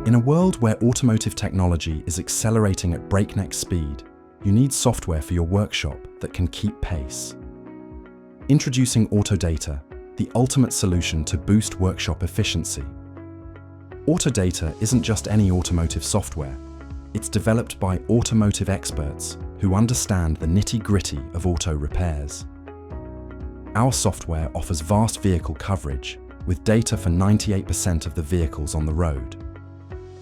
In a world where automotive technology is accelerating at breakneck speed, you need software for your workshop that can keep pace. Introducing Autodata, the ultimate solution to boost workshop efficiency. Autodata isn't just any automotive software. It's developed by automotive experts who understand the nitty-gritty of auto repairs. Our software offers vast vehicle coverage, with data for 98% of the vehicles on the road.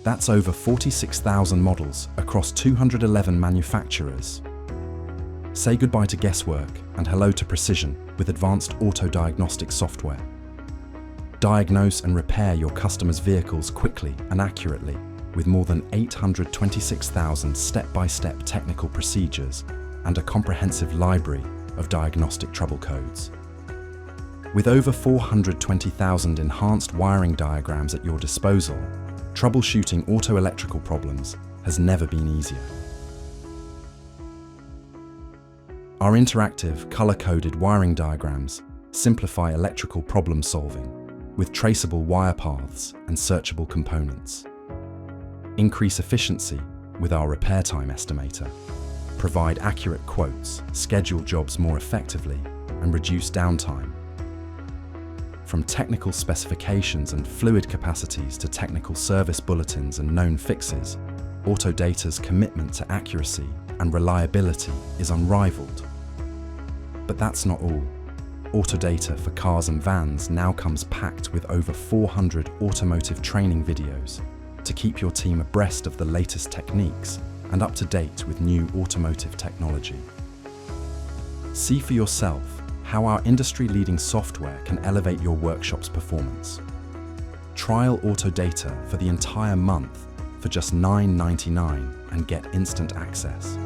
That's over 46,000 models across 211 manufacturers. Say goodbye to guesswork and hello to precision with advanced auto diagnostic software. Diagnose and repair your customers' vehicles quickly and accurately with more than 826,000 step-by-step technical procedures and a comprehensive library of diagnostic trouble codes. With over 420,000 enhanced wiring diagrams at your disposal, troubleshooting auto-electrical problems has never been easier. Our interactive, color-coded wiring diagrams simplify electrical problem solving with traceable wire paths and searchable components. Increase efficiency with our repair time estimator. Provide accurate quotes, schedule jobs more effectively, and reduce downtime. From technical specifications and fluid capacities to technical service bulletins and known fixes, Autodata's commitment to accuracy and reliability is unrivaled. But that's not all. Autodata for cars and vans now comes packed with over 400 automotive training videos to keep your team abreast of the latest techniques and up to date with new automotive technology. See for yourself how our industry-leading software can elevate your workshop's performance. Trial Autodata for the entire month for just $9.99 and get instant access.